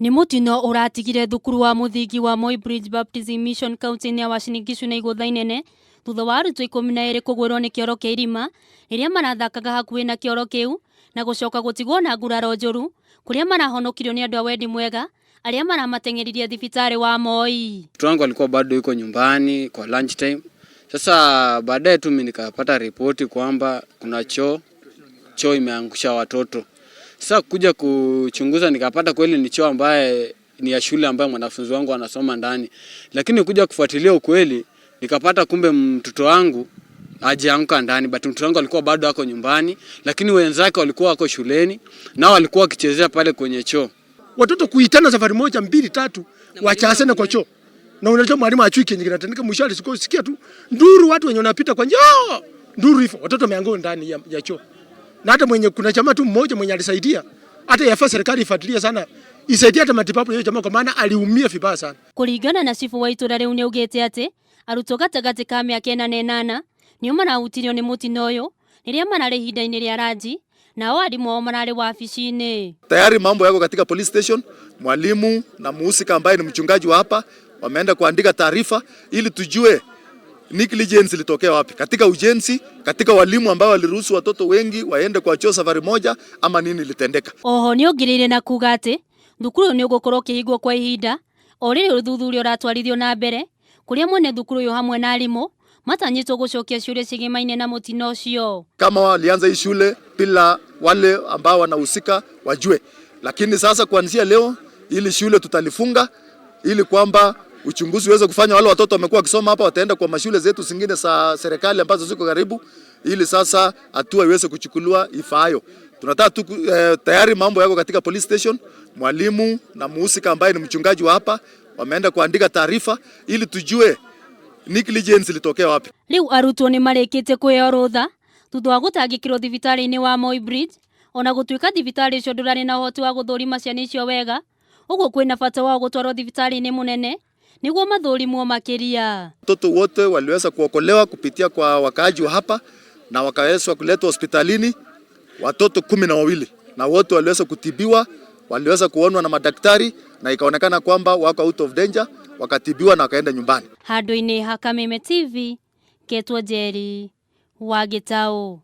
Ni Mutino uratigire thukuru wa muthingi wa Moi Bridge Baptist Mission kaunti-ini ya Uasin Gishu na igutha inene thutha wa arutwo 12 kuguirwo ni kioro kia irima riria marathakaga hakuhe na kioro kiu na gucoka gutigwo na nguraro njuru kuria marahonokirio ni andu a wendi mwega aria maramatengereria thibitari wa Moi. Mtoto wangu alikuwa bado yuko nyumbani kwa lunch time. Sasa baadaye tu mimi nikapata ripoti kwamba kuna choo imeangusha watoto. Sasa kuja kuchunguza nikapata kweli ni choo ambaye ni ya shule ambayo mwanafunzi wangu anasoma ndani. Lakini kuja kufuatilia ukweli nikapata kumbe mtoto wangu hajaanguka ndani, but mtoto wangu alikuwa bado ako nyumbani, lakini wenzake walikuwa wako shuleni nao walikuwa wakichezea pale kwenye choo. Watoto kuitana safari moja 2 3 wachasana kwa choo. Na unajua mwalimu achui kenye kinatendeka mshale sikia tu nduru watu wenye wanapita kwa njoo. Nduru hivyo watoto wameanguka ndani ya choo. Na hata mwenye kuna chama tu mmoja mwenye alisaidia. Hata yafaa serikali ifuatilie sana. Isaidia hata matibabu ya chama kwa maana aliumia vibaya sana. Kuringana na chifu wa itura riu ni ugite ati arutwo gatagati ka miaka 8 nio marahutirio ni Mutino uyu riria marari ihinda-ini ria ranji nao arimu ao marari wabici-ini. Tayari mambo yako katika police station. Mwalimu na muhusika ambaye ni mchungaji wa hapa wameenda kuandika taarifa ili tujue negligence ilitokea wapi katika ujenzi, katika walimu ambao waliruhusu watoto wengi waende kwa choo safari moja ama nini litendeka. Oho ni ogirire na kuga ati thukuru ni ugukorwo kihigwo kwa ihinda o riri uthuthuria uratwarithio na mbere kuria mwene thukuru yo hamwe na arimu matanyitwo gucokia ciuria cigimaine na Mutino ucio. Kama walianza hii shule bila wale ambao wanahusika wajue, lakini sasa kuanzia leo ili shule tutalifunga ili kwamba uchunguzi uweze kufanya. Wale watoto wamekuwa wakisoma hapa wataenda kwa mashule zetu zingine za serikali ambazo ziko karibu, ili sasa hatua iweze kuchukuliwa ifaayo. Tunataka tu tayari mambo yako katika police station. Mwalimu na muhusika ambaye ni mchungaji wa hapa wameenda kuandika taarifa ili tujue negligence ilitokea wapi. Riu arutwo ni marikite kuheo rutha thutha wa gutangikirwo thibitari-ini wa Moi Bridge ona gutuika thibitari icio ndurari na uhoti wa guthurima ciana icio wega, uguo kwina bata wa gutwarwo thibitari-ini munene niguo mathurimwo makiria. Watoto wote waliweza kuokolewa kupitia kwa wakaaji wa hapa na wakaweza kuletwa hospitalini, watoto 12 na wote waliweza kutibiwa, waliweza kuonwa na madaktari na ikaonekana kwamba wako out of danger, wakatibiwa na wakaenda nyumbani. Handu-ini ha Kameme TV, ketwo Njeri wa Gitau.